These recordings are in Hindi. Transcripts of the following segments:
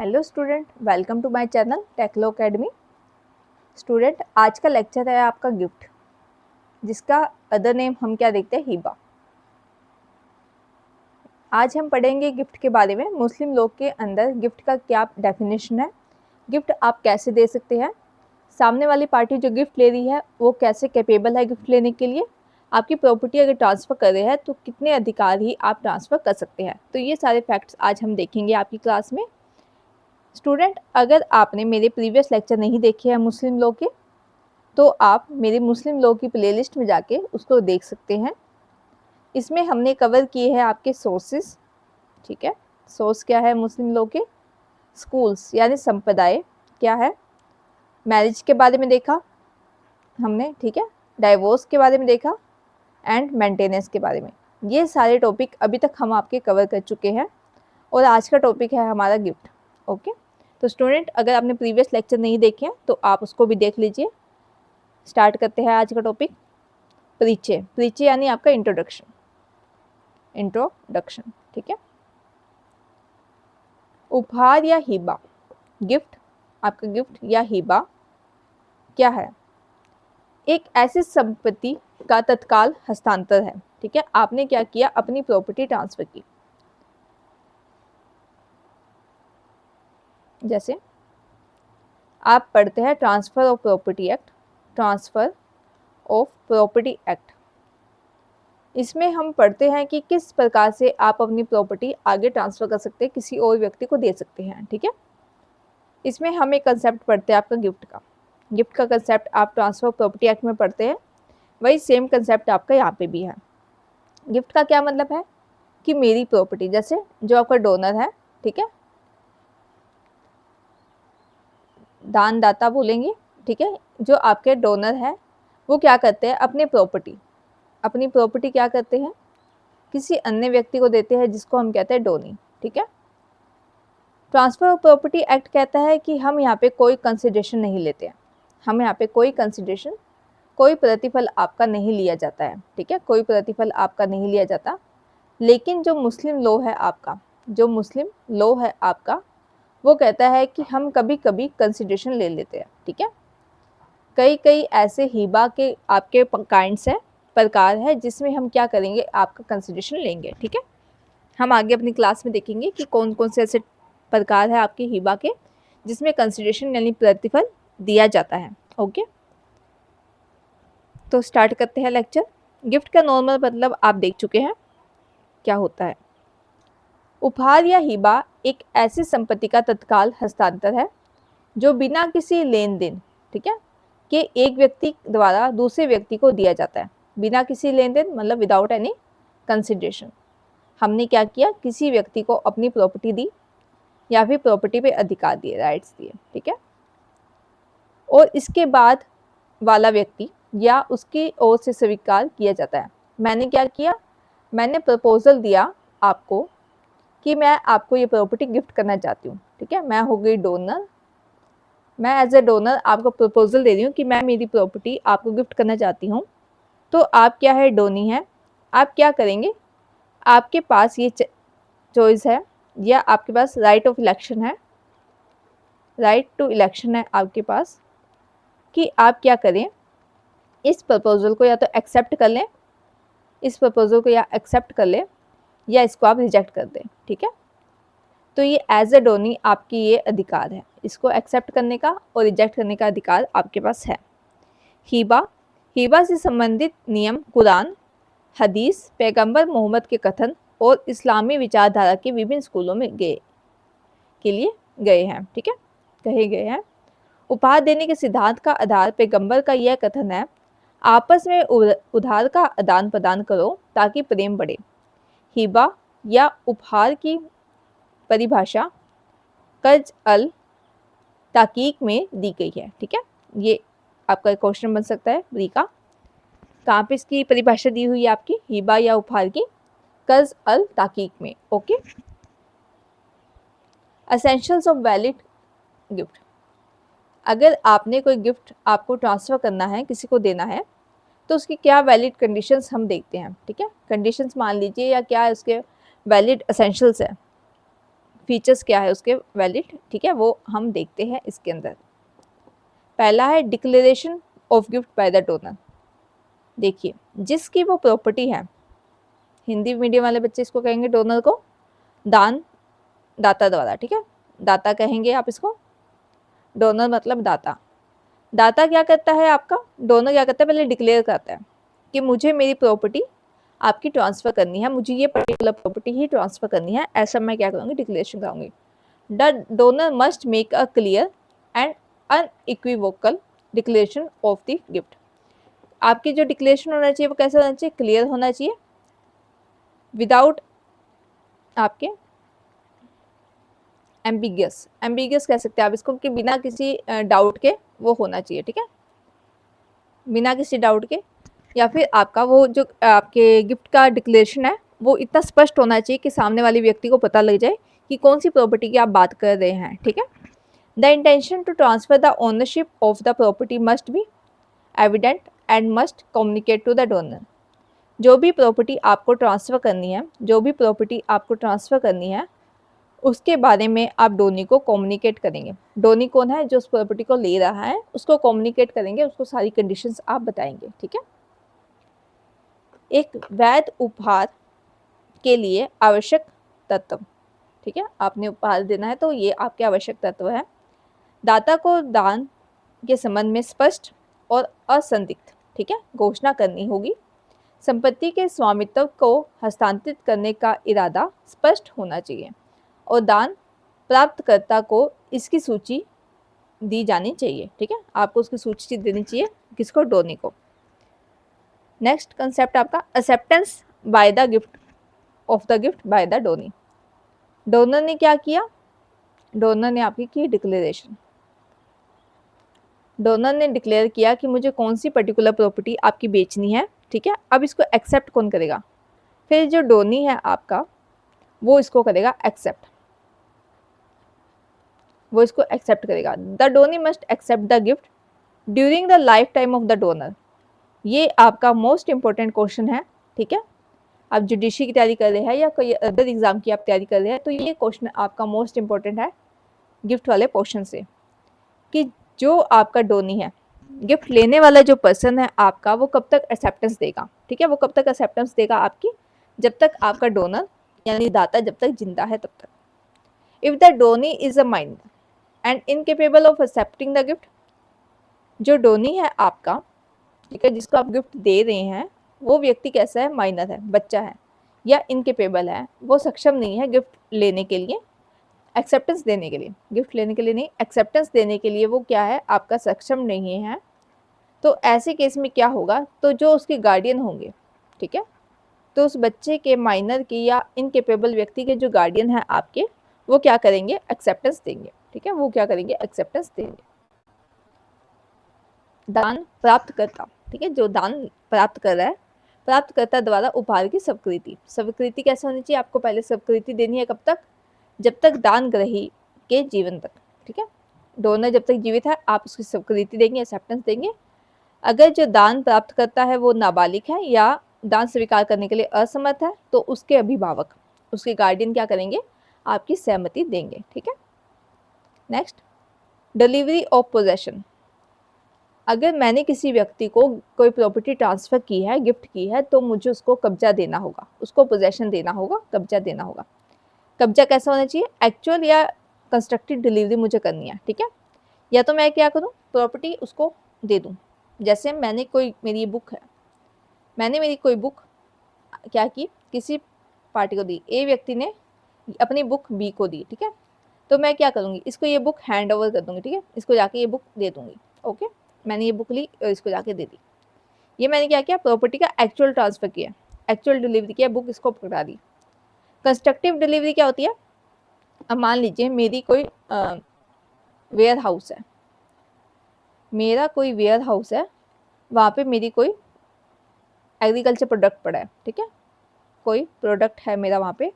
Hello student, welcome to my channel Teklo academy. Student, आज का लेक्चर है आपका गिफ्ट, जिसका अदर नेम हम क्या देखते हैं, हिबा। आज हम पढ़ेंगे गिफ्ट के बारे में। मुस्लिम लोग के अंदर गिफ्ट का क्या डेफिनेशन है, गिफ्ट आप कैसे दे सकते हैं, सामने वाली पार्टी जो गिफ्ट ले रही है वो कैसे कैपेबल है गिफ्ट लेने के लिए, आपकी प्रॉपर्टी अगर ट्रांसफ़र कर रहे हैं तो कितने अधिकार ही आप ट्रांसफ़र कर सकते हैं। तो ये सारे फैक्ट्स आज हम देखेंगे आपकी क्लास में। स्टूडेंट, अगर आपने मेरे प्रीवियस लेक्चर नहीं देखे हैं मुस्लिम लॉ के, तो आप मेरे मुस्लिम लॉ की प्लेलिस्ट में जाके उसको देख सकते हैं। इसमें हमने कवर किए हैं आपके सोर्सेस, ठीक है। सोर्स क्या है मुस्लिम लॉ के, स्कूल्स यानी संप्रदाय क्या है, मैरिज के बारे में देखा हमने, ठीक है, डाइवोर्स के बारे में देखा एंड मेंटेनेंस के बारे में। ये सारे टॉपिक अभी तक हम आपके कवर कर चुके हैं और आज का टॉपिक है हमारा गिफ्ट। ओके, तो स्टूडेंट, अगर आपने प्रीवियस लेक्चर नहीं देखे हैं तो आप उसको भी देख लीजिए। स्टार्ट करते हैं आज का टॉपिक। परिचय, परिचय यानी आपका इंट्रोडक्शन, ठीक है। उपहार या हिबा, गिफ्ट, आपका गिफ्ट या हिबा क्या है? एक ऐसी संपत्ति का तत्काल हस्तांतर है, ठीक है। आपने क्या किया, अपनी प्रॉपर्टी ट्रांसफर की। जैसे आप पढ़ते हैं transfer of property act, transfer of property act. इसमें हम पढ़ते हैं कि किस प्रकार से आप अपनी प्रॉपर्टी आगे ट्रांसफ़र कर सकते हैं, किसी और व्यक्ति को दे सकते हैं, ठीक है। इसमें हम एक कंसेप्ट पढ़ते हैं आपका गिफ्ट का। गिफ्ट का कंसेप्ट आप ट्रांसफर ऑफ प्रॉपर्टी एक्ट में पढ़ते हैं, वही सेम कंसेप्ट आपका यहाँ पे भी है। गिफ्ट का क्या मतलब है कि मेरी प्रॉपर्टी, जैसे जो आपका डोनर है, ठीक है, दानदाता बोलेंगे, ठीक है। जो आपके डोनर है वो क्या करते हैं, अपनी प्रॉपर्टी क्या करते हैं, किसी अन्य व्यक्ति को देते हैं, जिसको हम कहते हैं डोनी, ठीक है। ट्रांसफर ऑफ प्रॉपर्टी एक्ट कहता है कि हम यहाँ पे कोई कंसिडरेशन नहीं लेते हैं, हम यहाँ पे कोई कंसिडरेशन, कोई प्रतिफल आपका नहीं लिया जाता है, ठीक है, कोई प्रतिफल आपका नहीं लिया जाता। लेकिन जो मुस्लिम लॉ है आपका, जो मुस्लिम लॉ है आपका, वो कहता है कि हम कभी कभी कंसिडरेशन ले लेते हैं, ठीक है। कई कई ऐसे हिबा के आपके काइंड्स है, प्रकार है, जिसमें हम क्या करेंगे, आपका कंसिडरेशन लेंगे, ठीक है। हम आगे अपनी क्लास में देखेंगे कि कौन कौन से ऐसे प्रकार है आपके हिबा के जिसमें कंसिडरेशन यानी प्रतिफल दिया जाता है। ओके, तो स्टार्ट करते हैं लेक्चर। गिफ्ट का नॉर्मल मतलब आप देख चुके हैं क्या होता है। उपहार या हिबा एक ऐसी संपत्ति का तत्काल हस्तांतर है जो बिना किसी लेन देन, ठीक है, कि एक व्यक्ति द्वारा दूसरे व्यक्ति को दिया जाता है। बिना किसी लेन देन मतलब विदाउट एनी कंसिडरेशन। हमने क्या किया, किसी व्यक्ति को अपनी प्रॉपर्टी दी या फिर प्रॉपर्टी पे अधिकार दिए, राइट्स दिए, ठीक है। और इसके बाद वाला व्यक्ति या उसकी ओर से स्वीकार किया जाता है। मैंने क्या किया, मैंने प्रपोजल दिया आपको कि मैं आपको ये प्रॉपर्टी गिफ्ट करना चाहती हूँ, ठीक है। मैं हो गई डोनर, मैं एज ए डोनर आपको प्रपोजल दे रही हूँ कि मैं मेरी प्रॉपर्टी आपको गिफ्ट करना चाहती हूँ। तो आप क्या है, डोनी है, आप क्या करेंगे, आपके पास ये चॉइस है या आपके पास राइट ऑफ इलेक्शन है, राइट टू इलेक्शन है आपके पास, कि आप क्या करें, इस प्रपोजल को या तो एक्सेप्ट कर लें, इस प्रपोजल को या एक्सेप्ट कर लें या इसको आप रिजेक्ट कर दें, ठीक है। तो ये एज ए डोनी आपकी ये अधिकार है, इसको एक्सेप्ट करने का और रिजेक्ट करने का अधिकार आपके पास है। हिबा, हिबा से संबंधित नियम कुरान, हदीस, पैगंबर मोहम्मद के कथन और इस्लामी विचारधारा के विभिन्न स्कूलों में गए हैं, ठीक है, कहे गए हैं। उपहार देने के सिद्धांत का आधार पैगंबर का यह कथन है, आपस में उधार का आदान प्रदान करो ताकि प्रेम बढ़े। हिबा या उपहार की परिभाषा कर्ज अल ताकीक में दी गई है, ठीक है। ये आपका क्वेश्चन बन सकता है बी का, कहाँ पे इसकी परिभाषा दी हुई है आपकी, हिबा या उपहार की, कर्ज अल ताकीक में। Okay, essentials of valid gift. अगर आपने कोई गिफ्ट आपको ट्रांसफ़र करना है, किसी को देना है, तो उसकी क्या वैलिड कंडीशंस हम देखते हैं, ठीक है। कंडीशंस मान लीजिए या क्या उसके वैलिड एसेंशियल्स है, फीचर्स क्या है उसके वैलिड, ठीक है, वो हम देखते हैं इसके अंदर। पहला है declaration of gift by the donor. देखिए, जिसकी वो प्रॉपर्टी है, हिंदी मीडियम वाले बच्चे इसको कहेंगे डोनर को दान दाता द्वारा, ठीक है, दाता कहेंगे आप इसको, डोनर मतलब दाता। दाता क्या करता है आपका, डोनर क्या करता है, पहले डिक्लेयर करता है कि मुझे मेरी प्रॉपर्टी आपकी ट्रांसफ़र करनी है, मुझे ये पर्टिकुलर प्रॉपर्टी ही ट्रांसफ़र करनी है, ऐसा मैं क्या करूँगी, डिक्लेरेशन कराऊंगी। The donor must make a clear and unequivocal declaration of the gift. आपकी जो डिक्लेरेशन होना चाहिए वो कैसे होना चाहिए, क्लियर होना चाहिए, विदाउट आपके एम्बिगियस, एम्बिगियस कह सकते हैं आप इसको, कि बिना किसी डाउट के वो होना चाहिए, ठीक है, बिना किसी डाउट के, या फिर आपका वो जो आपके गिफ्ट का डिक्लेरेशन है वो इतना स्पष्ट होना चाहिए कि सामने वाले व्यक्ति को पता लग जाए कि कौन सी प्रॉपर्टी की आप बात कर रहे हैं, ठीक है। The intention to transfer the ownership of the property must be evident and must communicate to the donor. जो भी प्रॉपर्टी आपको ट्रांसफ़र करनी है, जो भी प्रॉपर्टी आपको ट्रांसफ़र करनी है, उसके बारे में आप डोनी को कम्युनिकेट करेंगे। डोनी कौन है, जो उस प्रॉपर्टी को ले रहा है, उसको कम्युनिकेट करेंगे, उसको सारी कंडीशंस आप बताएंगे, ठीक है। एक वैध उपहार के लिए आवश्यक तत्व, ठीक है, आपने उपहार देना है तो ये आपके आवश्यक तत्व है। दाता को दान के संबंध में स्पष्ट और असंदिग्ध, ठीक है, घोषणा करनी होगी। संपत्ति के स्वामित्व को हस्तांतरित करने का इरादा स्पष्ट होना चाहिए और दान प्राप्तकर्ता को इसकी सूची दी जानी चाहिए, ठीक है, आपको उसकी सूची देनी चाहिए, किसको, डोनी को। नेक्स्ट कंसेप्ट आपका acceptance by the gift of the gift bye the Downey. Donor ने क्या किया, डोनर ने आपकी की डिक्लेरेशन, डोनर ने डिक्लेयर किया कि मुझे कौन सी पर्टिकुलर प्रॉपर्टी आपकी बेचनी है, ठीक है। अब इसको एक्सेप्ट कौन करेगा, फिर जो डोनी है आपका वो इसको करेगा एक्सेप्ट, वो इसको एक्सेप्ट करेगा। The donee must accept the gift during the life time of the donor. ये आपका मोस्ट इंपॉर्टेंट क्वेश्चन है, ठीक है, आप जुडिशरी की तैयारी कर रहे हैं या कोई अदर एग्जाम की आप तैयारी कर रहे हैं तो ये क्वेश्चन आपका मोस्ट इंपॉर्टेंट है गिफ्ट वाले पोर्शन से, कि जो आपका डोनी है, गिफ्ट लेने वाला जो पर्सन है आपका, वो कब तक एक्सेप्टेंस देगा, ठीक है, वो कब तक एक्सेप्टेंस देगा आपकी, जब तक आपका डोनर यानी दाता जब तक जिंदा है तब तक। If the Downey is a minor and incapable of accepting the gift, जो डोनी है आपका, ठीक है, जिसको आप गिफ्ट दे रहे हैं, वो व्यक्ति कैसा है, माइनर है, बच्चा है, या इनकेपेबल है, वो सक्षम नहीं है गिफ्ट लेने के लिए, एक्सेप्टेंस देने के लिए, गिफ्ट लेने के लिए नहीं, एक्सेप्टेंस देने के लिए वो क्या है आपका सक्षम नहीं है, तो ऐसे केस में क्या होगा, तो जो उसके गार्डियन होंगे, ठीक है, तो उस बच्चे के, माइनर के या इनकेपेबल व्यक्ति के जो गार्डियन है आपके, वो क्या करेंगे, एक्सेप्टेंस देंगे, ठीक है, वो क्या करेंगे, एक्सेप्टेंस देंगे। दान प्राप्तकर्ता, ठीक है, जो दान प्राप्त कर रहा है, प्राप्तकर्ता द्वारा उपहार की स्वीकृति, स्वीकृति कैसे होनी चाहिए, आपको पहले स्वीकृति देनी है, कब तक, जब तक दान ग्रही के जीवन तक, ठीक है, डोनर जब तक जीवित है आप उसकी स्वीकृति देंगे, एक्सेप्टेंस देंगे। अगर जो दान प्राप्त करता है वो नाबालिग है या दान स्वीकार करने के लिए असमर्थ है तो उसके अभिभावक, उसके गार्डियन क्या करेंगे, आपकी सहमति देंगे, ठीक है। Next, delivery of possession. अगर मैंने किसी व्यक्ति को कोई प्रॉपर्टी ट्रांसफ़र की है, गिफ्ट की है, तो मुझे उसको कब्जा देना होगा, उसको पोजेशन देना होगा, कब्जा देना होगा। कब्जा कैसा होना चाहिए, एक्चुअल या कंस्ट्रक्टेड डिलीवरी मुझे करनी है, ठीक है, या तो मैं क्या करूँ, प्रॉपर्टी उसको दे दूँ। जैसे मैंने कोई, मेरी बुक है, मैंने मेरी कोई बुक क्या की, किसी पार्टी को दी, ए व्यक्ति ने अपनी बुक बी को दी, ठीक है, तो मैं क्या करूँगी, इसको ये बुक हैंड ओवर कर दूँगी, ठीक है, इसको जाके ये बुक दे दूँगी, ओके, मैंने ये बुक ली और इसको जाके दे दी। ये मैंने क्या किया, प्रॉपर्टी का एक्चुअल ट्रांसफ़र किया, एक्चुअल डिलीवरी किया, बुक इसको पकड़ा दी। कंस्ट्रक्टिव डिलीवरी क्या होती है, अब मान लीजिए मेरी कोई वेयर हाउस है, मेरा कोई वेयर हाउस है, वहाँ पे मेरी कोई एग्रीकल्चर प्रोडक्ट पड़ा है, ठीक है, कोई प्रोडक्ट है मेरा वहाँ पे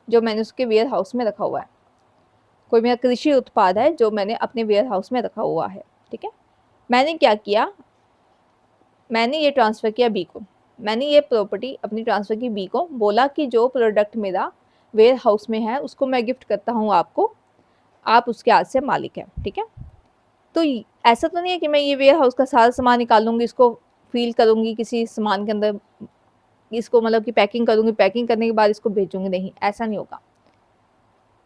जो मैंने उसके वेयर हाउस में रखा हुआ है, कोई मेरा कृषि उत्पाद है जो मैंने अपने वेयर हाउस में रखा हुआ है, ठीक है। मैंने क्या किया, मैंने ये ट्रांसफ़र किया बी को, मैंने ये प्रॉपर्टी अपनी ट्रांसफ़र की बी को, बोला कि जो प्रोडक्ट मेरा वेयर हाउस में है उसको मैं गिफ्ट करता हूँ आपको, आप उसके आज से मालिक हैं, ठीक है। तो ऐसा तो नहीं है कि मैं ये वेयर हाउस का सारा सामान निकालूंगी, इसको फील करूंगी किसी सामान के अंदर, इसको मतलब कि पैकिंग करूंगी, पैकिंग करने के बाद इसको भेजूंगी, नहीं ऐसा नहीं होगा।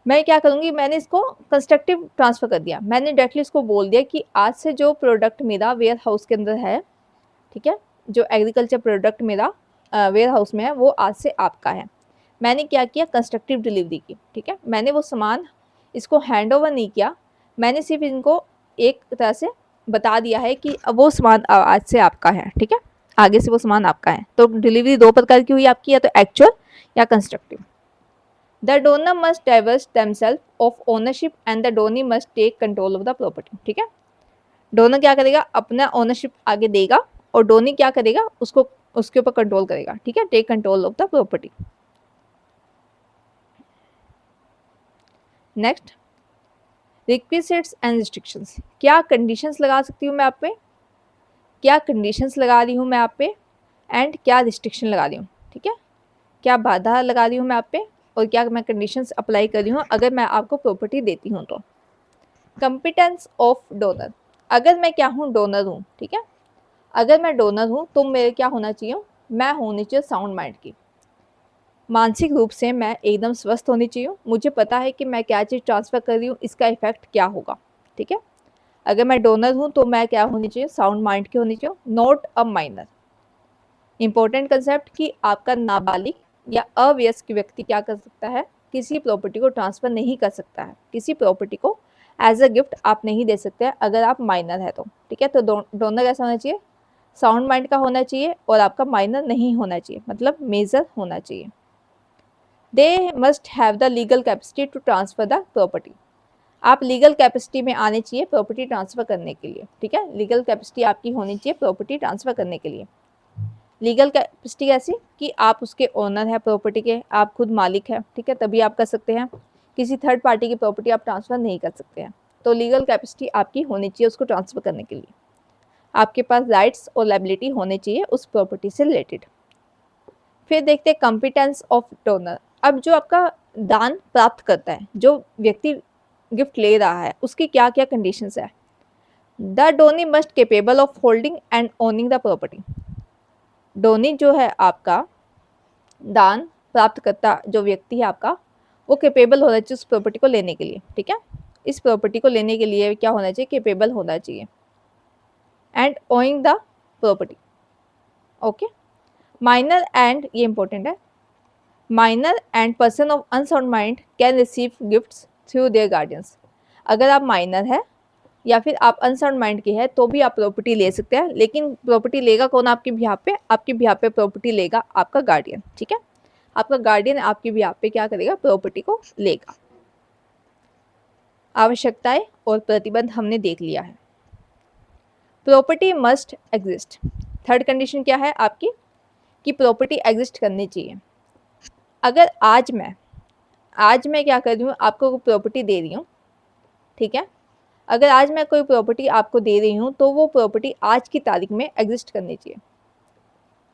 मैं क्या करूंगी, मैंने इसको कंस्ट्रक्टिव ट्रांसफर कर दिया, मैंने डायरेक्टली इसको बोल दिया कि आज से जो प्रोडक्ट मेरा वेयर हाउस के अंदर है, ठीक है, जो एग्रीकल्चर प्रोडक्ट मेरा वेयर हाउस में है वो आज से आपका है। मैंने क्या किया, कंस्ट्रक्टिव डिलीवरी की, ठीक है। मैंने वो सामान इसको हैंड ओवर नहीं किया, मैंने सिर्फ इनको एक तरह से बता दिया है कि अब वो सामान आज से आपका है, ठीक है, आगे से वो सामान आपका है। तो डिलीवरी दो प्रकार की हुई आपकी, या तो एक्चुअल या कंस्ट्रक्टिव। द डोनर मस्ट डाइवर्स themself of ownership and the donee must take control of the property, ठीक है। डोनर क्या करेगा, अपना ओनरशिप आगे देगा, और डोनी क्या करेगा, उसको उसके ऊपर कंट्रोल करेगा, ठीक है, take control of the property. Next, requisites and restrictions. क्या कंडीशंस लगा सकती हूँ मैं आप पे, क्या कंडीशंस लगा रही हूँ मैं आप पे, एंड क्या रिस्ट्रिक्शन लगा रही हूँ, ठीक है, क्या बाधा लगा रही हूँ मैं आप पे, और क्या मैं कंडीशंस अप्लाई कर रही हूँ अगर मैं आपको प्रॉपर्टी देती हूँ तो। कंपिटेंस ऑफ डोनर, अगर मैं क्या हूँ, डोनर हूँ, ठीक है, अगर मैं डोनर हूँ तो मेरे क्या होना चाहिए, मैं होनी चाहिए साउंड माइंड की, मानसिक रूप से मैं एकदम स्वस्थ होनी चाहिए, मुझे पता है कि मैं क्या चीज़ ट्रांसफ़र कर रही हूँ, इसका इफेक्ट क्या होगा, ठीक है। अगर मैं डोनर हूँ तो मैं क्या होनी चाहिए, साउंड माइंड की होनी चाहिए, not a minor. Important concept कि आपका नाबालिग या अवयस्क व्यक्ति क्या कर सकता है, किसी प्रॉपर्टी को ट्रांसफ़र नहीं कर सकता है, किसी प्रॉपर्टी को एज अ गिफ्ट आप नहीं दे सकते हैं अगर आप माइनर है तो, ठीक है। तो डोनर कैसा होना चाहिए, साउंड माइंड का होना चाहिए, और आपका माइनर नहीं होना चाहिए, मतलब मेजर होना चाहिए। They must have the legal capacity to transfer the property, आप लीगल कैपेसिटी में आने चाहिए प्रॉपर्टी ट्रांसफर करने के लिए, ठीक है, लीगल कैपेसिटी आपकी होनी चाहिए प्रॉपर्टी ट्रांसफर करने के लिए। लीगल कैपेसिटी ऐसी कि आप उसके ओनर है प्रॉपर्टी के, आप खुद मालिक है, ठीक है, तभी आप कर सकते हैं, किसी थर्ड पार्टी की प्रॉपर्टी आप ट्रांसफर नहीं कर सकते हैं। तो लीगल कैपेसिटी आपकी होनी चाहिए उसको ट्रांसफर करने के लिए, आपके पास राइट्स और लायबिलिटी होने चाहिए उस प्रॉपर्टी से रिलेटेड। फिर देखते हैं कॉम्पिटेंस ऑफ डोनर। अब जो आपका दान प्राप्त करता है, जो व्यक्ति गिफ्ट ले रहा है, उसकी क्या क्या कंडीशंस है। The donee must capable of holding and owning the property, donee जो है आपका दान प्राप्त करता जो व्यक्ति है आपका, वो केपेबल होना चाहिए उस प्रॉपर्टी को लेने के लिए, ठीक है, इस प्रॉपर्टी को लेने के लिए क्या होना चाहिए, केपेबल होना चाहिए, and owing the property, okay. Minor and, ये इंपॉर्टेंट है, minor and person of unsound mind can receive gifts through their guardians. अगर आप माइनर है या फिर आप अनसाउंड माइंड की है तो भी आप प्रॉपर्टी ले सकते हैं, लेकिन प्रॉपर्टी लेगा कौन आपके बिहाफ पे, आपके बिहाफ पे प्रॉपर्टी लेगा आपका गार्डियन, ठीक है, आपका गार्डियन आपके बिहाफ पे क्या करेगा, प्रॉपर्टी को लेगा। आवश्यकताएं और प्रतिबंध हमने देख लिया है। Property must exist, third condition क्या है आपकी, कि प्रॉपर्टी एग्जिस्ट करनी चाहिए। अगर आज मैं क्या कर रही हूँ, आपको प्रॉपर्टी दे रही हूँ, ठीक है, अगर आज मैं कोई प्रॉपर्टी आपको दे रही हूँ तो वो प्रॉपर्टी आज की तारीख में एग्जिस्ट करनी चाहिए,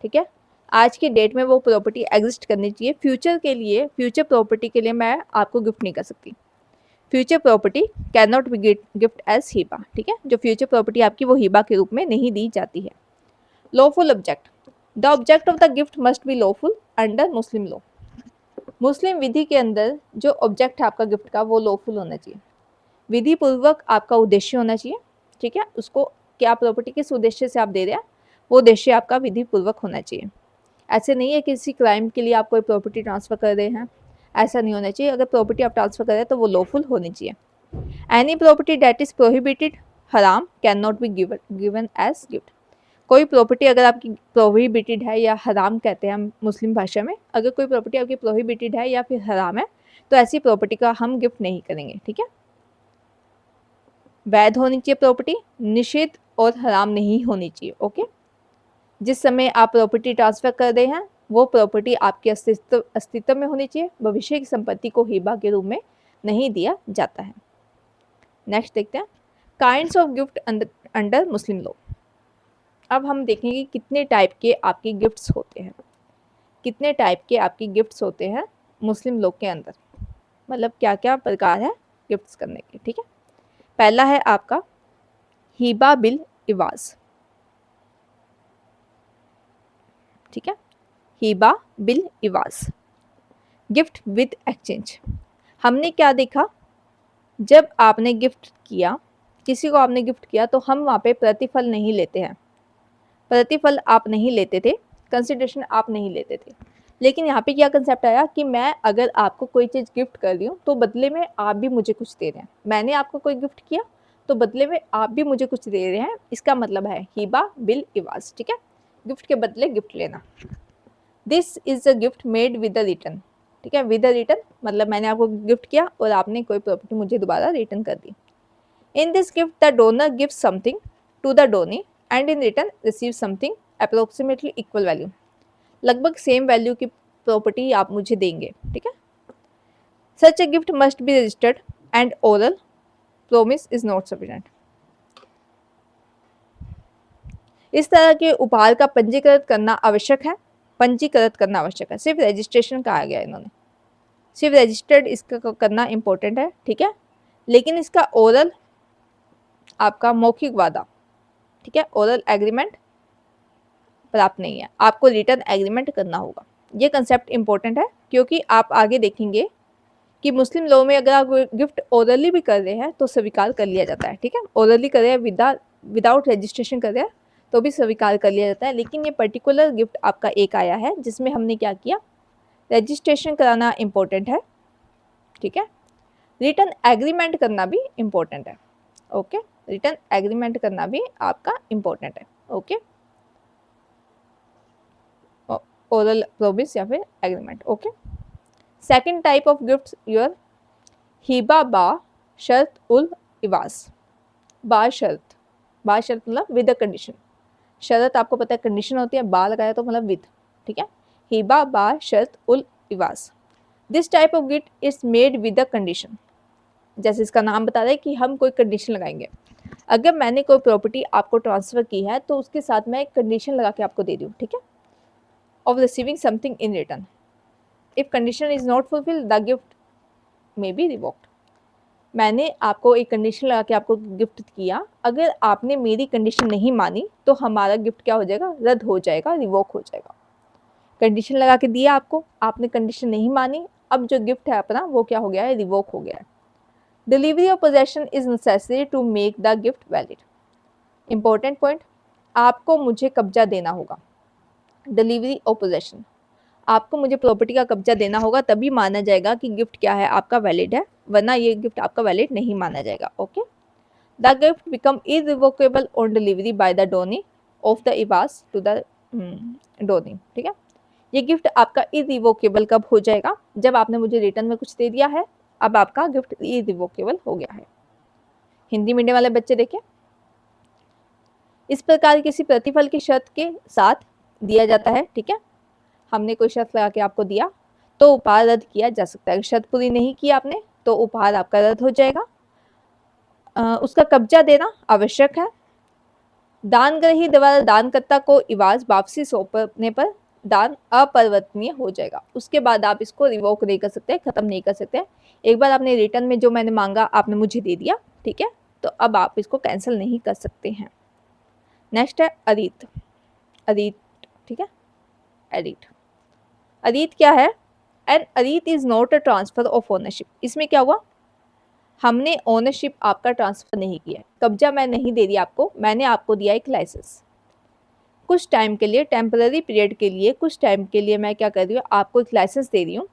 ठीक है, आज की डेट में वो प्रॉपर्टी एग्जिस्ट करनी चाहिए। फ्यूचर के लिए, फ्यूचर प्रॉपर्टी के लिए मैं आपको गिफ्ट नहीं कर सकती, future property can not be gift as hiba, ठीक है, जो फ्यूचर प्रॉपर्टी आपकी वो हिबा के रूप में नहीं दी जाती है। Lawful object, the object of the gift must be lawful under Muslim law, Muslim विधि के अंदर जो ऑब्जेक्ट है आपका गिफ्ट का वो लॉफुल होना चाहिए, विधि पूर्वक आपका उद्देश्य होना चाहिए, ठीक है, उसको क्या प्रॉपर्टी किस उद्देश्य से आप दे रहे हैं, वो उद्देश्य आपका विधि पूर्वक होना चाहिए। ऐसे नहीं है कि किसी क्राइम के लिए आप कोई प्रॉपर्टी ट्रांसफर कर रहे हैं, ऐसा नहीं होना चाहिए। अगर प्रॉपर्टी आप ट्रांसफर कर रहे हैं तो वो लॉफुल होनी चाहिए। Any property that is prohibited हराम can not be given as gift, कोई प्रॉपर्टी अगर आपकी प्रोहिबिटेड है या हराम कहते हैं हम मुस्लिम भाषा में, अगर कोई प्रॉपर्टी आपकी प्रोहिबिटेड है या फिर हराम है तो ऐसी प्रॉपर्टी का हम गिफ्ट नहीं करेंगे, ठीक है। वैध होनी चाहिए प्रॉपर्टी, निषिद्ध और हराम नहीं होनी चाहिए, ओके। जिस समय आप प्रॉपर्टी ट्रांसफर कर रहे हैं वो प्रॉपर्टी आपके अस्तित्व में होनी चाहिए, भविष्य की संपत्ति को हिबा के रूप में नहीं दिया जाता है। नेक्स्ट देखते हैं kinds of gift under Muslim law. अब हम देखेंगे कि कितने टाइप के आपके गिफ्ट्स होते हैं, कितने टाइप के आपके गिफ्ट्स होते हैं मुस्लिम लोग के अंदर। मतलब क्या क्या प्रकार है गिफ्ट्स करने के, ठीक है। पहला है आपका हिबा बिल इवाज, ठीक है, Hiba bill इवाज, gift with exchange. हमने क्या देखा, जब आपने गिफ्ट किया, किसी को आपने गिफ्ट किया, तो हम वहाँ पे प्रतिफल नहीं लेते हैं, प्रतिफल आप नहीं लेते थे, कंसिडरेशन आप नहीं लेते थे। लेकिन यहाँ पे क्या कंसेप्ट आया कि मैं अगर आपको कोई चीज़ गिफ्ट कर रही हूँ तो बदले में आप भी मुझे कुछ दे रहे हैं। मैंने आपको कोई गिफ्ट किया तो बदले में आप भी मुझे कुछ दे रहे हैं, इसका मतलब है हिबा बिल इवाज, ठीक है, गिफ्ट के बदले गिफ्ट लेना। This is a gift made with a return, ठीक है, विद अ रिटर्न मतलब मैंने आपको गिफ्ट किया और आपने कोई प्रॉपर्टी मुझे दोबारा रिटर्न कर दी। In this gift the donor gives something to the donee and in return receive something approximately equal value, लगभग सेम वैल्यू की प्रॉपर्टी आप मुझे देंगे, ठीक है। Such a gift must be registered and oral promise is not sufficient. इस तरह के उपहार का पंजीकृत करना आवश्यक है, पंजीकृत करना आवश्यक है, सिर्फ रजिस्ट्रेशन कहा गया इन्होंने, सिर्फ रजिस्टर्ड इसका करना इंपॉर्टेंट है, ठीक है। लेकिन इसका ओरल आपका मौखिक वादा, ठीक है, ओरल एग्रीमेंट प्राप्त नहीं है, आपको रिटर्न एग्रीमेंट करना होगा। ये कंसेप्ट इंपॉर्टेंट है क्योंकि आप आगे देखेंगे कि मुस्लिम लॉ में अगर आप गिफ्ट ओरली भी कर रहे हैं तो स्वीकार कर लिया जाता है, ठीक है, ओरली कर रहे हैं विदाउट रजिस्ट्रेशन कर रहे हैं तो भी स्वीकार कर लिया जाता है। लेकिन ये पर्टिकुलर गिफ्ट आपका एक आया है जिसमें हमने क्या किया, रजिस्ट्रेशन कराना इंपॉर्टेंट है, ठीक है, रिटर्न एग्रीमेंट करना भी इंपॉर्टेंट है, ओके, रिटर्न एग्रीमेंट करना भी आपका इंपॉर्टेंट है, ओके, ओरल प्रोमिस या फिर agreement, okay. Second type of gifts your Hiba बा शर्त उल इवास, बा शर्त, बा शर्त मतलब विद अ कंडीशन, शर्त आपको पता है कंडीशन होती है, बा लगाया तो मतलब विद, ठीक है, हिबा बा शर्त उल इवास। This type of gift is made with a condition, जैसे इसका नाम बता रहा है कि हम कोई कंडीशन लगाएंगे। अगर मैंने कोई प्रॉपर्टी आपको ट्रांसफर की है तो उसके साथ मैं एक कंडीशन लगा के आपको दे दूँ, ठीक है, of receiving something in return. If condition is not fulfil the gift may be revoked. मैंने आपको एक कंडीशन लगा के आपको गिफ्ट किया, अगर आपने मेरी कंडीशन नहीं मानी तो हमारा गिफ्ट क्या हो जाएगा, रद्द हो जाएगा, रिवोक हो जाएगा। कंडीशन लगा के दिया आपको, आपने कंडीशन नहीं मानी, अब जो गिफ्ट है अपना वो क्या हो गया है, रिवोक हो गया है। Delivery of possession is necessary to make the gift valid. Important point, आपको मुझे कब्जा देना होगा, डिलीवरी ऑफ पोजेशन, आपको मुझे प्रॉपर्टी का कब्जा देना होगा तभी माना जाएगा कि गिफ्ट क्या है आपका वैलिड है, वरना ये गिफ्ट आपका वैलिड नहीं माना जाएगा, okay. The gift become irrevocable on delivery by the donee of the इवास टू द डोनी, ठीक है। ये गिफ्ट आपका इररिवोकेबल कब हो जाएगा, जब आपने मुझे रिटर्न में कुछ दे दिया है, अब आपका गिफ्ट इररिवोकेबल हो गया है। हिंदी मीडियम वाले बच्चे देखें, इस प्रकार किसी प्रतिफल की शर्त के साथ दिया जाता है, ठीक है, हमने कोई शर्त लगा के आपको दिया तो उपहार रद्द किया जा सकता है, शर्त पूरी नहीं की आपने तो उपहार आपका रद्द हो जाएगा। उसका कब्जा देना आवश्यक है। दानग्रही द्वारा दानकर्ता को इवाज वापसी सौंपने पर दान अपरिवर्तनीय हो जाएगा, उसके बाद आप इसको रिवोक नहीं कर सकते, खत्म नहीं कर सकते। एक बार आपने रिटर्न में जो मैंने मांगा आपने मुझे दे दिया, ठीक है, तो अब आप इसको कैंसिल नहीं कर सकते हैं। नेक्स्ट है अरीत, अरीत, ठीक है, एडिट। अरीत क्या है, एन अरीत is not a transfer of ownership. इसमें क्या हुआ, हमने ओनरशिप आपका ट्रांसफर नहीं किया है, कब्जा मैं नहीं दे रही आपको, मैंने आपको दिया एक लाइसेंस, कुछ टाइम के लिए, टेम्पररी पीरियड के लिए, कुछ टाइम के लिए मैं क्या कर रही हूँ, आपको एक लाइसेंस दे रही हूँ,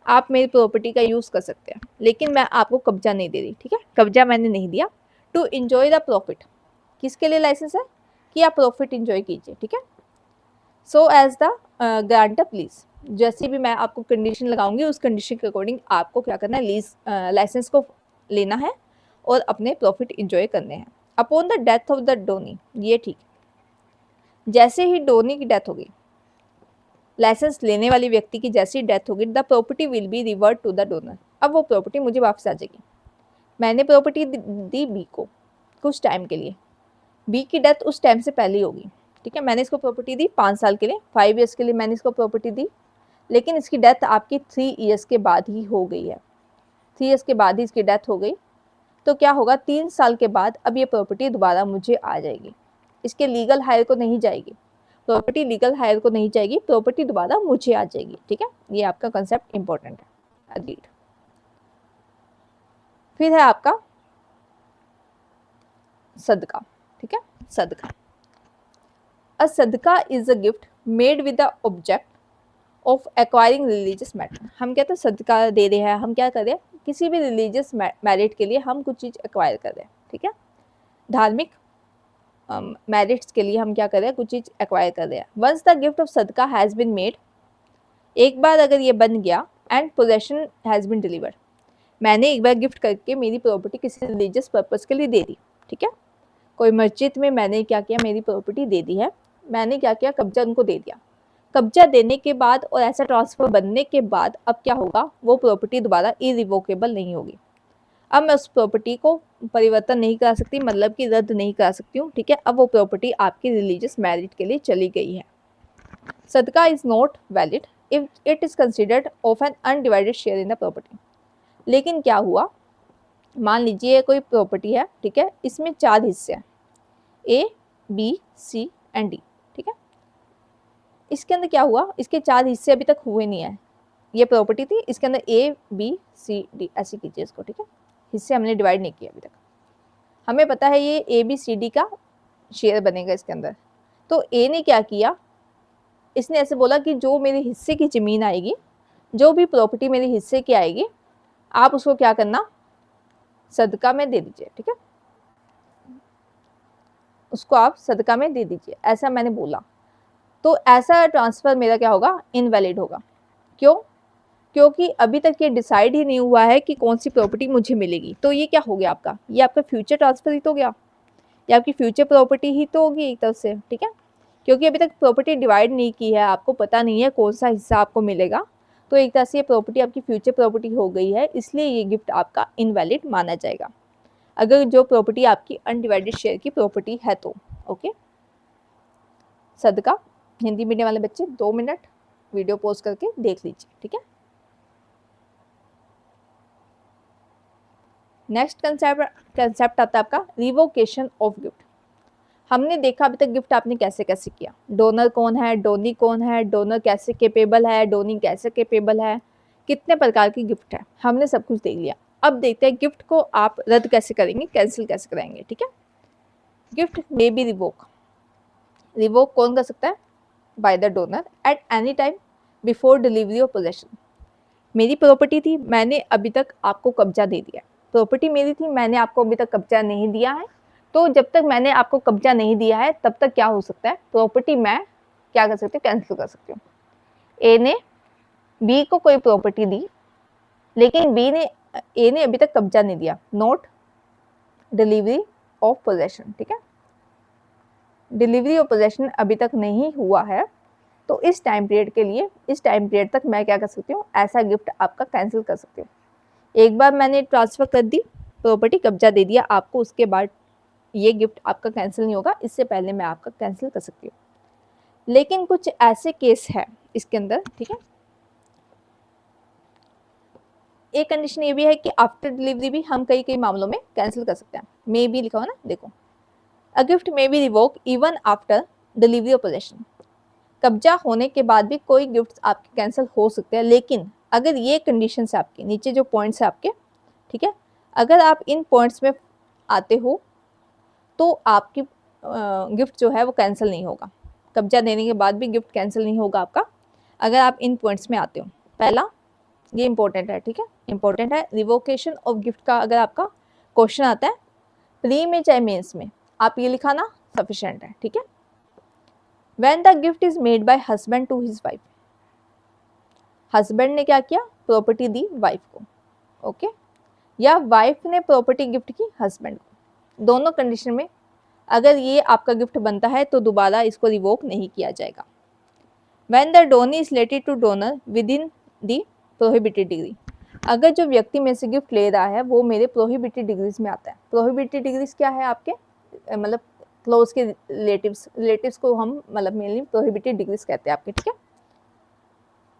आप मेरी प्रॉपर्टी का यूज कर सकते हैं, लेकिन मैं आपको कब्जा नहीं दे रही, ठीक है, कब्जा मैंने नहीं दिया। टू इंजॉय द प्रॉफिट, किसके लिए लाइसेंस है, कि आप प्रॉफिट इंजॉय कीजिए, ठीक है। So as the grantor please, जैसे भी मैं आपको कंडीशन लगाऊंगी उस कंडीशन के अकॉर्डिंग आपको क्या करना है, लीज लाइसेंस को लेना है और अपने प्रॉफिट इंजॉय करने हैं। Upon the death of the donee, ये ठीक, जैसे ही डोनी की डेथ होगी, लाइसेंस लेने वाली व्यक्ति की जैसे ही डेथ होगी, the property will be revert to the donor, अब वो प्रॉपर्टी मुझे वापस आ जाएगी। मैंने प्रॉपर्टी दी बी को कुछ टाइम के लिए, बी की डेथ उस टाइम से पहले ही होगी, ठीक है, मैंने इसको प्रॉपर्टी दी 5 साल के लिए, 5 ईयर्स के लिए मैंने इसको प्रॉपर्टी दी, लेकिन इसकी डेथ आपकी 3 ईयर्स के बाद ही हो गई है, 3 ईयर्स के बाद ही इसकी डेथ हो गई, तो क्या होगा, 3 साल के बाद अब ये प्रॉपर्टी दोबारा मुझे आ जाएगी, इसके लीगल हायर को नहीं जाएगी, प्रॉपर्टी लीगल हायर को नहीं जाएगी, प्रॉपर्टी दोबारा मुझे आ जाएगी। ठीक है, ये आपका कंसेप्ट इंपॉर्टेंट है। अग्रीड। फिर है आपका सदका। ठीक है, सदका। अ सदका is a gift made with the object of acquiring religious matter. हम कहते हैं सदका दे रहे हैं, हम क्या कर रहे हैं, किसी भी रिलीजियस मैरिट के लिए हम कुछ चीज़ एक्वायर कर रहे हैं। ठीक है, धार्मिक मैरिट्स के लिए हम क्या कर रहे हैं, कुछ चीज़ एक्वायर कर रहे हैं। वंस द गिफ्ट ऑफ सदका हैज़ बिन मेड, एक बार अगर ये बन गया, and possession has been delivered, मैंने एक बार गिफ्ट करके मेरी प्रॉपर्टी किसी रिलीजियस पर्पज़ के लिए दे दी। ठीक है, कोई मस्जिद में मैंने क्या किया, मेरी प्रॉपर्टी दे दी है, मैंने क्या किया, कब्जा उनको दे दिया। कब्जा देने के बाद और ऐसा ट्रांसफर बनने के बाद अब क्या होगा, वो प्रॉपर्टी दोबारा इरिवोकेबल नहीं होगी। अब मैं उस प्रॉपर्टी को परिवर्तन नहीं करा सकती, मतलब कि रद्द नहीं करा सकती हूँ। ठीक है, अब वो प्रॉपर्टी आपकी रिलीजियस मैरिट के लिए चली गई है। Sadaqa is not valid if it is considered of an undivided share in the property. लेकिन क्या हुआ, मान लीजिए कोई प्रॉपर्टी है, ठीक है, इसमें 4 हिस्से हैं, ए, बी, सी एंड डी। ठीक है, इसके अंदर क्या हुआ, इसके 4 हिस्से अभी तक हुए नहीं है। ये प्रॉपर्टी थी, इसके अंदर ए, बी, सी, डी ऐसे कीजिए इसको। ठीक है, हिस्से हमने डिवाइड नहीं किए अभी तक, हमें पता है ये ए, बी, सी, डी का शेयर बनेगा इसके अंदर। तो ए ने क्या किया, इसने ऐसे बोला कि जो मेरे हिस्से की ज़मीन आएगी, जो भी प्रॉपर्टी मेरे हिस्से की आएगी, आप उसको क्या करना, सदका में दे दीजिए। ठीक है, उसको आप सदका में दे दीजिए, ऐसा मैंने बोला। तो ऐसा ट्रांसफ़र मेरा क्या होगा, इनवैलिड होगा। क्यों, क्योंकि अभी तक ये डिसाइड ही नहीं हुआ है कि कौन सी प्रॉपर्टी मुझे मिलेगी। तो ये क्या हो गया आपका, ये आपका फ्यूचर ट्रांसफ़र ही तो गया, ये आपकी फ्यूचर प्रॉपर्टी ही तो होगी एक तरफ से। ठीक है, क्योंकि अभी तक प्रॉपर्टी डिवाइड नहीं की है, आपको पता नहीं है कौन सा हिस्सा आपको मिलेगा, तो एक तरह से ये प्रॉपर्टी आपकी फ्यूचर प्रॉपर्टी हो गई है, इसलिए ये गिफ्ट आपका इनवैलिड माना जाएगा, अगर जो प्रॉपर्टी आपकी अनडिवाइडेड शेयर की प्रॉपर्टी है तो। ओके, सदका हिंदी मीडियम वाले बच्चे 2 मिनट वीडियो पॉज करके देख लीजिए। ठीक है, नेक्स्ट कंसेप्ट आता है आपका रिवोकेशन ऑफ गिफ्ट। हमने देखा अभी तक गिफ्ट आपने कैसे कैसे किया, डोनर कौन है, डोनी कौन है, डोनर कैसे केपेबल है, डोनी कैसे केपेबल है, कितने प्रकार की गिफ्ट है, हमने सब कुछ देख लिया। अब देखते हैं गिफ्ट को आप रद्द कैसे करेंगे, कैंसिल कैसे कराएंगे। ठीक है, gift may be revoke, revoke कौन कर सकता है, by the donor at any time before delivery of possession. मेरी प्रॉपर्टी थी, मैंने अभी तक आपको कब्जा दे दिया, प्रॉपर्टी मेरी थी, मैंने आपको अभी तक कब्जा नहीं दिया है, तो जब तक मैंने आपको कब्जा नहीं दिया है तब तक क्या हो सकता है, प्रॉपर्टी मैं क्या कर सकती हूँ, कैंसिल कर सकती हूँ। ए ने बी को कोई प्रॉपर्टी दी, लेकिन ए ने अभी तक कब्जा नहीं दिया, नॉट डिलीवरी ऑफ पोजेशन। ठीक है, डिलीवरी ऑफ पोजेशन अभी तक नहीं हुआ है, तो इस टाइम पीरियड के लिए, इस टाइम पीरियड तक मैं क्या कर सकती हूँ, ऐसा गिफ्ट आपका कैंसिल कर सकती हूँ। एक बार मैंने ट्रांसफ़र कर दी, प्रॉपर्टी कब्जा दे दिया आपको, उसके बाद ये गिफ्ट आपका कैंसिल नहीं होगा, इससे पहले मैं आपका कैंसिल कर सकती हूँ। लेकिन कुछ ऐसे केस है इसके अंदर। ठीक है, एक कंडीशन ये भी है कि आफ्टर डिलीवरी भी हम कई कई मामलों में कैंसिल कर सकते हैं। मे बी लिखा हुआ ना, देखो, a gift may be revoke even after delivery of possession. कब्जा होने के बाद भी कोई गिफ्ट आपके कैंसिल हो सकते हैं, लेकिन अगर ये कंडीशन है आपके, नीचे जो पॉइंट्स है आपके, ठीक है, अगर आप इन पॉइंट्स में आते हो तो आपकी गिफ्ट जो है वो कैंसिल नहीं होगा, कब्जा देने के बाद भी गिफ्ट कैंसिल नहीं होगा आपका, अगर आप इन पॉइंट्स में आते हो। पहला, ये इंपॉर्टेंट है। ठीक है, इंपॉर्टेंट है, रिवोकेशन ऑफ गिफ्ट का अगर आपका क्वेश्चन आता है प्री में चाहे मेंस में, आप ये लिखाना सफिशिएंट है। ठीक है, when the gift is made by husband to his wife, husband ने क्या किया, प्रॉपर्टी दी वाइफ को, ओके, या वाइफ ने प्रॉपर्टी गिफ्ट की हस्बैंड को, दोनों कंडीशन में अगर ये आपका गिफ्ट बनता है तो दोबारा इसको रिवोक नहीं किया जाएगा। When the Downey is related two donor with in the prohibited degree, अगर जो व्यक्ति में से गिफ्ट ले रहा है वो मेरे प्रोहिबिटेड डिग्रीज में आता है। प्रोहिबिटेड डिग्रीज क्या है आपके, मतलब क्लोज के रिलेटिव्स को हम मतलब मेनली प्रोहिबिटेड डिग्रीज कहते हैं आपके। ठीक है,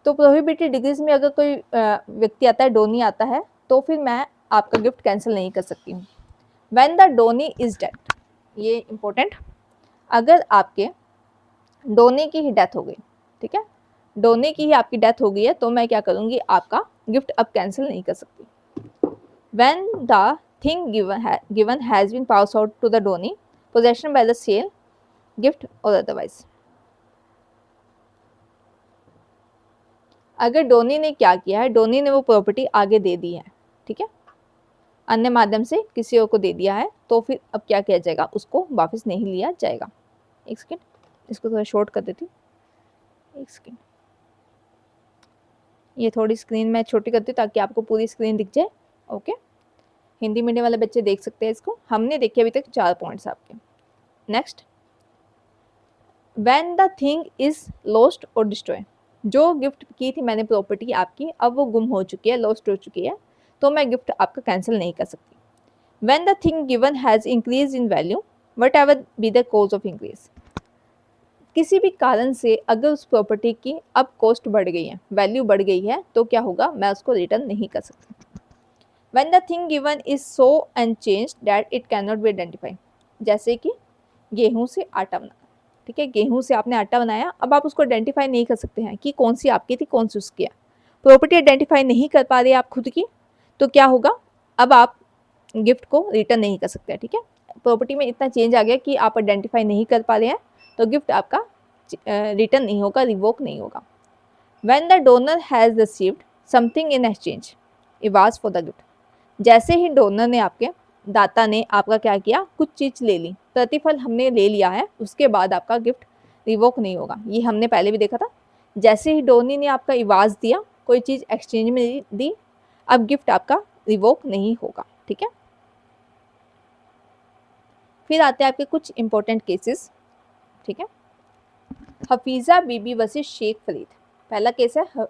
तो प्रोहिबिटेड डिग्रीज में अगर कोई व्यक्ति आता है, डोनी आता है, तो फिर मैं आपका गिफ्ट कैंसिल नहीं कर सकती हूँ। When the Downey is dead, ये इंपॉर्टेंट, अगर आपके डोनी की ही डेथ हो गई, ठीक है, डोनी की ही आपकी डेथ हो गई है, तो मैं क्या करूँगी, आपका गिफ्ट अब कैंसिल नहीं कर सकती। When the thing given has been pass out to the donee, possession by the sale, gift और अदरवाइज। अगर डोनी ने क्या किया है, डोनी ने वो प्रॉपर्टी आगे दे दी है, ठीक है, अन्य माध्यम से किसी और को दे दिया है, तो फिर अब क्या किया जाएगा, उसको वापस नहीं लिया जाएगा। एक सेकेंड, इसको थोड़ा शॉर्ट कर देती हूँ, एक सेकेंड, ये थोड़ी स्क्रीन मैं छोटी करती हूँ ताकि आपको पूरी स्क्रीन दिख जाए। ओके, हिंदी मीडियम वाले बच्चे देख सकते हैं इसको। हमने देखे अभी तक 4 पॉइंट्स आपके। Next, when the thing is lost और डिस्ट्रॉय, जो गिफ्ट की थी मैंने प्रॉपर्टी आपकी, अब वो गुम हो चुकी है, लॉस्ट हो चुकी है, तो मैं गिफ्ट आपका कैंसिल नहीं कर सकती। When the thing given has increase in value, what ever be the cause of increase, किसी भी कारण से अगर उस प्रॉपर्टी की अब कॉस्ट बढ़ गई है, वैल्यू बढ़ गई है, तो क्या होगा, मैं उसको रिटर्न नहीं कर सकती। When the thing given is so unchanged that it can not B identify, जैसे कि गेहूं से आटा बनाना, ठीक है, गेहूं से आपने आटा बनाया, अब आप उसको आइडेंटिफाई नहीं कर सकते हैं कि कौन सी आपकी थी, कौन सी उसकी है, प्रॉपर्टी आइडेंटिफाई नहीं कर पा रहे आप खुद की, तो क्या होगा, अब आप गिफ्ट को रिटर्न नहीं कर सकते, ठीक है, प्रॉपर्टी में इतना चेंज आ गया कि आप आइडेंटिफाई नहीं कर पा रहे हैं, तो गिफ्ट आपका रिटर्न नहीं होगा, रिवोक नहीं होगा। When the donor has received something in exchange, इवाज for the gift, जैसे ही डोनर ने, आपके दाता ने आपका क्या किया, कुछ चीज़ ले ली, प्रतिफल हमने ले लिया है, उसके बाद आपका गिफ्ट रिवोक नहीं होगा। ये हमने पहले भी देखा था, जैसे ही डोनी ने आपका इवाज दिया, कोई चीज़ एक्सचेंज में दी, अब गिफ्ट आपका रिवोक नहीं होगा, ठीक है। फिर आते हैं आपके कुछ इंपॉर्टेंट केसेस, ठीक है। हफीज़ा बीबी वर्सेस शेख फरीद, पहला केस है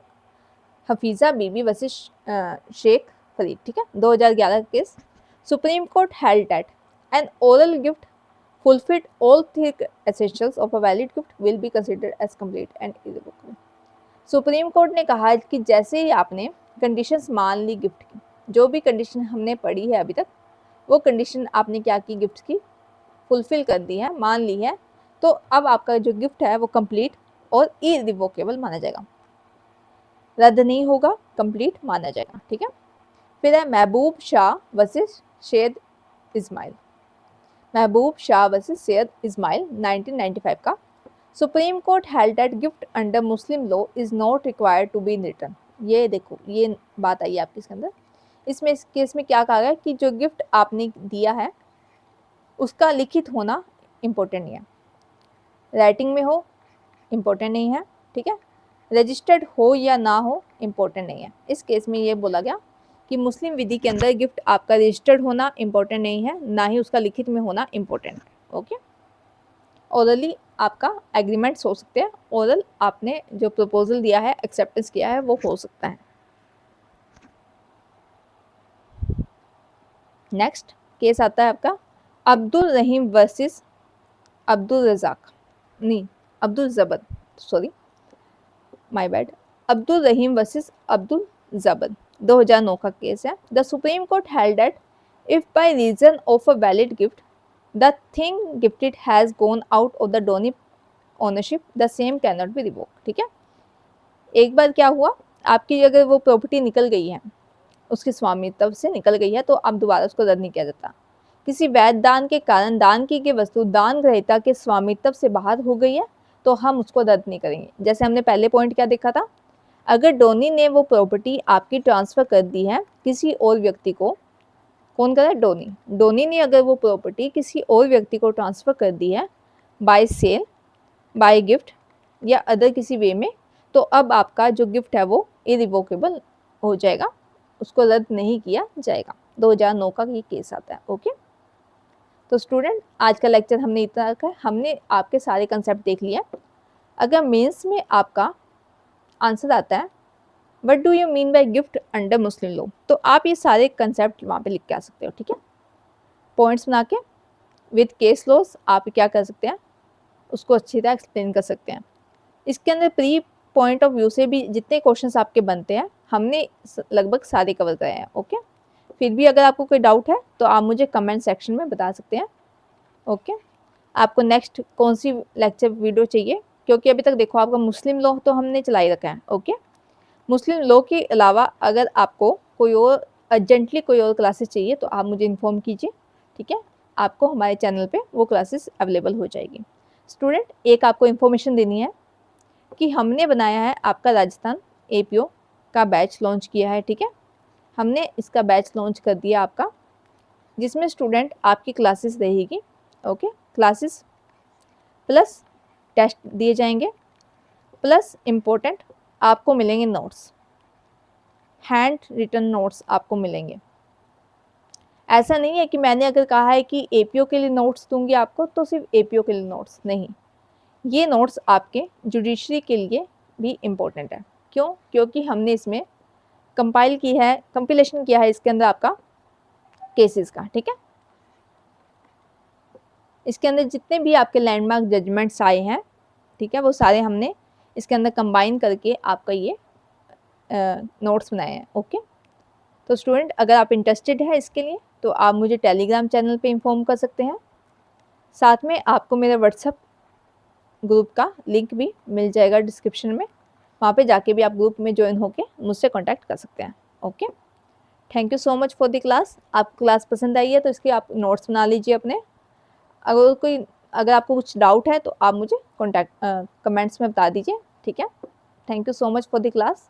हफीज़ा बीबी वर्सेस शेख फरीद, ठीक है, 2011 का case. Supreme court held that N oral gift fulfilled all three essentials of a valid gift will be considered as complete and irrevocable. Supreme court ने कहा कि जैसे ही आपने कंडीशंस मान ली गिफ्ट की, जो भी कंडीशन हमने पढ़ी है अभी तक, वो कंडीशन आपने क्या की, गिफ्ट की फुलफिल कर दी है, मान ली है, तो अब आपका जो गिफ्ट है वो कंप्लीट और इरिवोकेबल माना जाएगा, रद्द नहीं होगा, कंप्लीट माना जाएगा, ठीक है। फिर है महबूब शाह वर्सेस सैयद इस्माइल, महबूब शाह वर्सेस सैयद इस्माइल 1995 का। Supreme court held that gift under Muslim law is not required to be in return. ये देखो, ये बात आई है आपके इसके अंदर। इसमें इस केस में क्या कहा गया कि जो गिफ्ट आपने दिया है उसका लिखित होना इम्पोर्टेंट नहीं है, राइटिंग में हो इम्पोर्टेंट नहीं है, ठीक है, रजिस्टर्ड हो या ना हो इम्पोर्टेंट नहीं है। इस केस में ये बोला गया कि मुस्लिम विधि के अंदर गिफ्ट आपका रजिस्टर्ड होना इम्पोर्टेंट नहीं है, ना ही उसका लिखित में होना इम्पोर्टेंट है। ओके, ओरली आपका एग्रीमेंट्स हो सकते हैं, ओरल आपने जो प्रपोजल दिया है, एक्सेप्टेंस किया है, वो हो सकता है। नेक्स्ट केस आता है आपका अब्दुल रहीम वर्सेस अब्दुल रजाक, नहीं Abdul Jabad, sorry my bad, Abdul Rahim versus Abdul Jabad 2009 का केस है। The supreme court held that if by reason of a valid gift the thing gifted has gone out of the donee ownership the same can not be revoke, ठीक है। एक बार क्या हुआ, आपकी अगर वो प्रॉपर्टी निकल गई है, उसके स्वामित्व से निकल गई है, तो अब दोबारा उसको रद्द नहीं किया जाता। किसी वैध दान के कारण दान की गई वस्तु दान ग्रहीता के स्वामित्व से बाहर हो गई है, तो हम उसको रद्द नहीं करेंगे। जैसे हमने पहले पॉइंट क्या देखा था, अगर डोनी ने वो प्रॉपर्टी आपकी ट्रांसफर कर दी है किसी और व्यक्ति को, कौन कर रहा है, डोनी, डोनी ने अगर वो प्रॉपर्टी किसी और व्यक्ति को ट्रांसफर कर दी है बाय सेल, बाय गिफ्ट या अदर किसी वे में, तो अब आपका जो गिफ्ट है वो इरिवोकेबल हो जाएगा, उसको रद्द नहीं किया जाएगा। 2009 का ये केस आता है। ओके, तो स्टूडेंट आज का लेक्चर हमने इतना रखा है, हमने आपके सारे कंसेप्ट देख लिया। अगर मेंस में आपका आंसर आता है what do you mean by gift under Muslim law, तो आप ये सारे कंसेप्ट वहाँ पे लिख के आ सकते हो, ठीक है, पॉइंट्स बना के विद केस लॉस आप क्या कर सकते हैं, उसको अच्छी तरह एक्सप्लेन कर सकते हैं। इसके अंदर प्री पॉइंट ऑफ व्यू से भी जितने क्वेश्चंस आपके बनते हैं हमने लगभग सारे कवर करे हैं। ओके, फिर भी अगर आपको कोई डाउट है तो आप मुझे कमेंट सेक्शन में बता सकते हैं। ओके, आपको नेक्स्ट कौन सी लेक्चर वीडियो चाहिए, क्योंकि अभी तक देखो आपका मुस्लिम लॉ तो हमने चला ही रखा है। ओके, मुस्लिम लॉ के अलावा अगर आपको कोई और अर्जेंटली कोई और क्लासेस चाहिए तो आप मुझे इन्फॉर्म कीजिए, ठीक है, आपको हमारे चैनल पे वो क्लासेस अवेलेबल हो जाएगी। स्टूडेंट, एक आपको इन्फॉर्मेशन देनी है कि हमने बनाया है आपका राजस्थान एपीओ का बैच लॉन्च किया है, ठीक है, हमने इसका बैच लॉन्च कर दिया आपका, जिसमें स्टूडेंट आपकी क्लासेस रहेगी। ओके, क्लासेस प्लस टेस्ट दिए जाएंगे, प्लस इम्पोर्टेंट आपको मिलेंगे नोट्स, हैंड रिटन नोट्स आपको मिलेंगे। ऐसा नहीं है कि मैंने अगर कहा है कि एपीओ के लिए नोट्स दूंगी आपको तो सिर्फ एपीओ के लिए नोट्स नहीं, ये नोट्स आपके जुडिशरी के लिए भी इम्पोर्टेंट है। क्यों? क्योंकि हमने इसमें कंपाइल की है, कंपिलेशन किया है इसके अंदर आपका केसेस का, ठीक है। इसके अंदर जितने भी आपके लैंडमार्क जजमेंट्स आए हैं, ठीक है, वो सारे हमने इसके अंदर कंबाइन करके आपका ये नोट्स बनाए हैं। ओके, तो स्टूडेंट अगर आप इंटरेस्टेड है इसके लिए तो आप मुझे टेलीग्राम चैनल पे इन्फॉर्म कर सकते हैं, साथ में आपको मेरे व्हाट्सएप ग्रुप का लिंक भी मिल जाएगा डिस्क्रिप्शन में, वहाँ पे जाके भी आप ग्रुप में ज्वाइन होके मुझसे कांटेक्ट कर सकते हैं। Okay, thank you so much for the class. आपको क्लास पसंद आई है तो इसके आप नोट्स बना लीजिए अपने। अगर आपको कुछ डाउट है तो आप मुझे कमेंट्स में बता दीजिए, ठीक है। Thank you so much for the class.